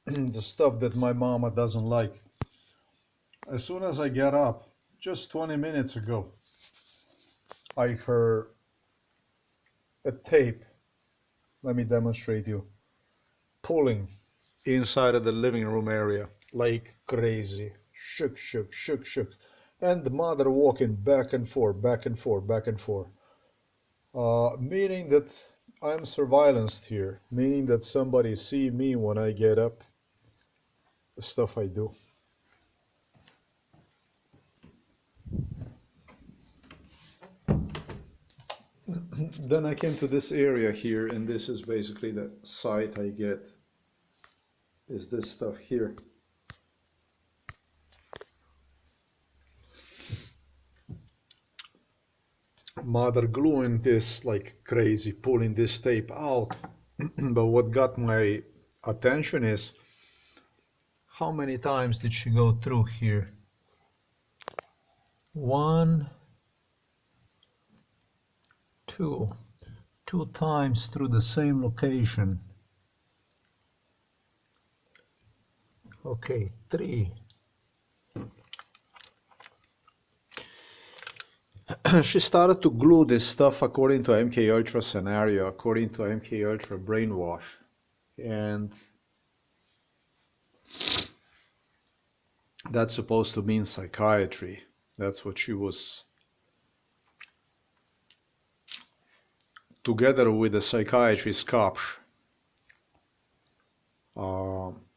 the stuff that my mama doesn't like. As soon as I get up, just 20 minutes ago, I heard a tape. Let me demonstrate you. Pulling inside of the living room area like crazy. Shook, shook, shook, shook. And the mother walking back and forth, back and forth, back and forth. Meaning that I'm surveillanced here. Meaning that somebody see me when I get up. The stuff I do. Then I came to this area here, and this is basically the sight I get. Is this stuff here. Mother gluing this like crazy, pulling this tape out. But what got my attention is how many times did she go through here? One, two times through the same location. Okay, three. She started to glue this stuff according to MK Ultra scenario, according to MK Ultra brainwash. And that's supposed to mean psychiatry. That's what she was, together with the psychiatrist Kopsh,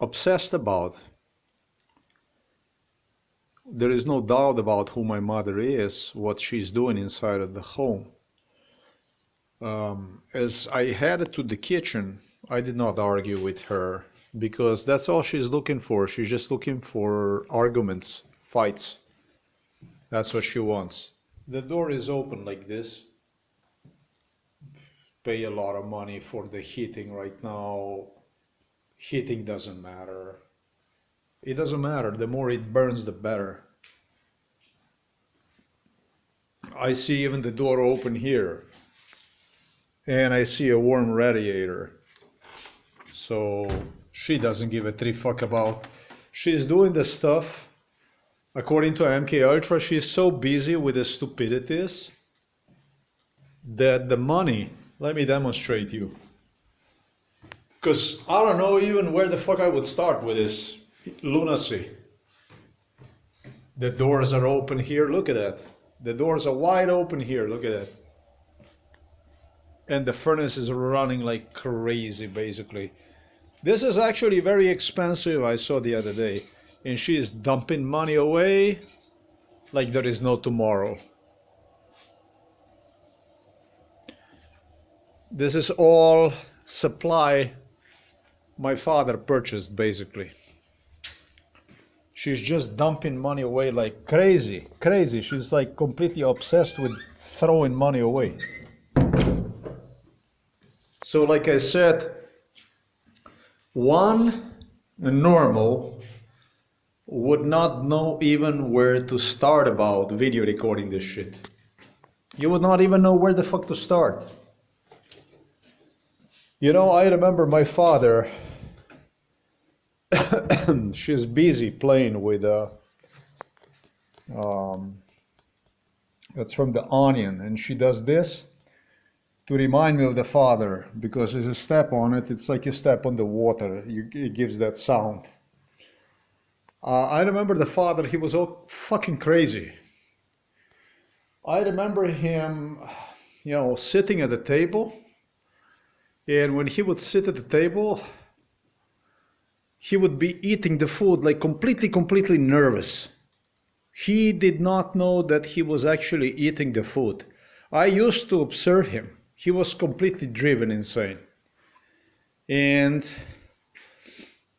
obsessed about. There is no doubt about who my mother is, what she's doing inside of the home. As I headed to the kitchen, I did not argue with her, because that's all she's looking for. She's just looking for arguments, fights. That's what she wants. The door is open like this. Pay a lot of money for the heating right now. Heating doesn't matter. It doesn't matter. The more it burns, the better. I see even the door open here. And I see a warm radiator. So she doesn't give a three fuck about. She's doing the stuff. According to MK Ultra, she's so busy with the stupidities that the money, let me demonstrate you. Because I don't know even where the fuck I would start with this lunacy. The doors are open here, look at that. The doors are wide open here, look at that. And the furnace is running like crazy, basically. This is actually very expensive, I saw the other day. And she is dumping money away like there is no tomorrow. This is all supply my father purchased, basically. She's just dumping money away like crazy, crazy. She's like completely obsessed with throwing money away. So like I said, one normal would not know even where to start about video recording this shit. You would not even know where the fuck to start. You know, I remember my father, she's busy playing with, that's from The Onion, and she does this to remind me of the father, because as you step on it, it's like you step on the water, it gives that sound. I remember the father, he was all fucking crazy. I remember him, you know, sitting at the table, and when he would sit at the table, he would be eating the food like completely nervous. He did not know that he was actually eating the food. I used to observe him. He was completely driven insane. And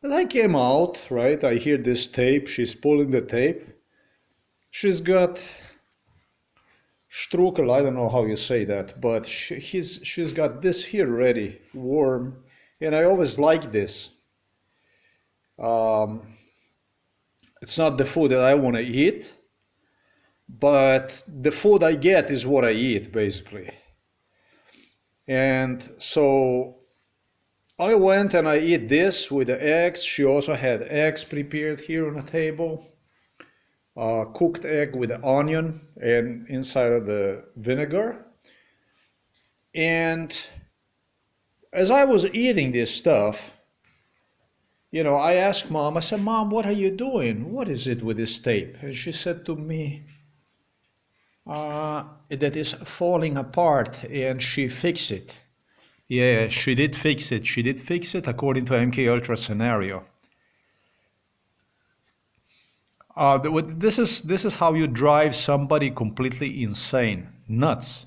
as I came out, right, I hear this tape, she's pulling the tape. She's got Strukel, I don't know how you say that, but she's got this here ready, warm, and I always like this. It's not the food that I want to eat, but the food I get is what I eat, basically. And so I went and I eat this with the eggs. She also had eggs prepared here on the table. Cooked egg with the onion and inside of the vinegar. And as I was eating this stuff, you know, I asked Mom, I said, Mom, what are you doing? What is it with this tape? And she said to me, that is falling apart, and she fixed it. Yeah, she did fix it. She did fix it according to MK Ultra scenario. This is how you drive somebody completely insane, nuts,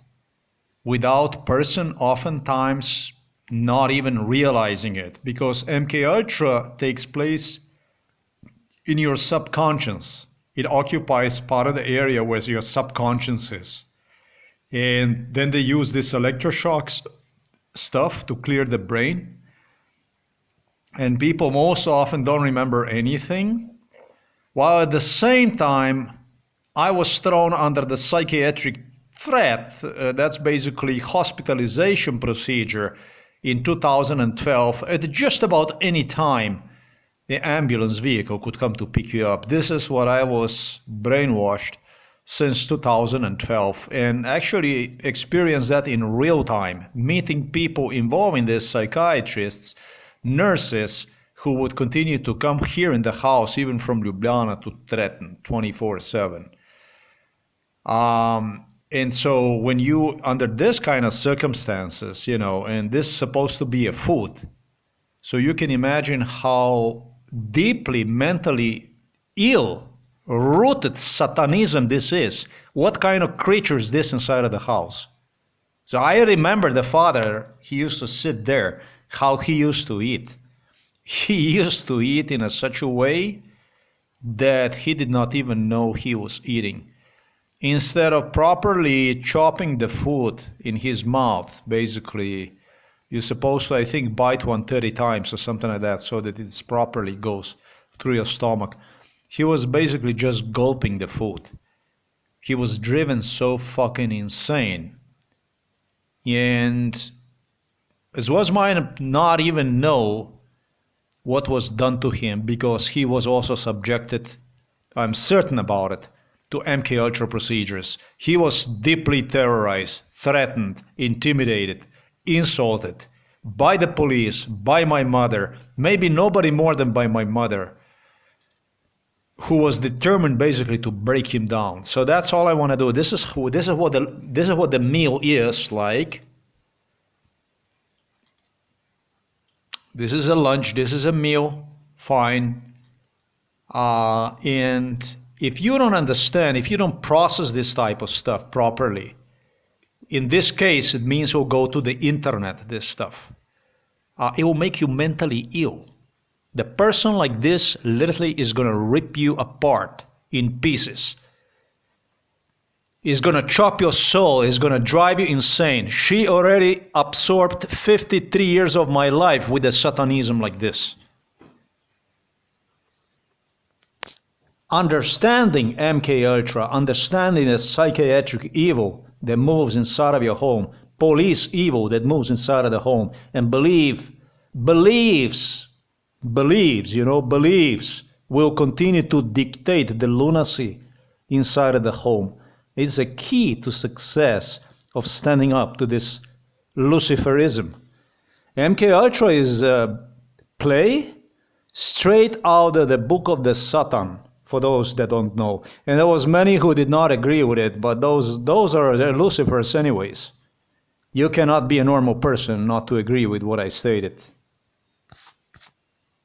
without person oftentimes not even realizing it, because MK Ultra takes place in your subconscious. It occupies part of the area where your subconscious is. And then they use this electroshocks stuff to clear the brain. And people most often don't remember anything. While at the same time, I was thrown under the psychiatric threat. That's basically hospitalization procedure in 2012 at just about any time the ambulance vehicle could come to pick you up. This is what I was brainwashed since 2012, and actually experienced that in real time, meeting people involved in this, psychiatrists, nurses, who would continue to come here in the house, even from Ljubljana, to threaten 24/7. And so when you, under this kind of circumstances, you know, and this is supposed to be a food, so you can imagine how deeply mentally ill, rooted satanism this is. What kind of creature is this inside of the house? So I remember the father, he used to sit there, how he used to eat. He used to eat in such a way that he did not even know he was eating. Instead of properly chopping the food in his mouth, basically, you're supposed to, I think, bite 130 times or something like that so that it properly goes through your stomach. He was basically just gulping the food. He was driven so fucking insane. And as was mine, not even know what was done to him, because he was also subjected, I'm certain about it, to MK Ultra procedures. He was deeply terrorized, threatened, intimidated, insulted by the police, by my mother, maybe nobody more than by my mother, who was determined basically to break him down. So that's all I want to do. This is what the meal is like. This is a lunch. This is a meal. Fine. And if you don't understand, if you don't process this type of stuff properly, in this case, it means we'll go to the internet, this stuff. It will make you mentally ill. The person like this literally is going to rip you apart in pieces. Is going to chop your soul, is going to drive you insane. She already absorbed 53 years of my life with a satanism like this. Understanding MK Ultra, understanding the psychiatric evil that moves inside of your home, police evil that moves inside of the home, and believes will continue to dictate the lunacy inside of the home. It's a key to success of standing up to this Luciferism. MK Ultra is a play straight out of the book of the Satan, for those that don't know. And there was many who did not agree with it, but those are Lucifers anyways. You cannot be a normal person not to agree with what I stated.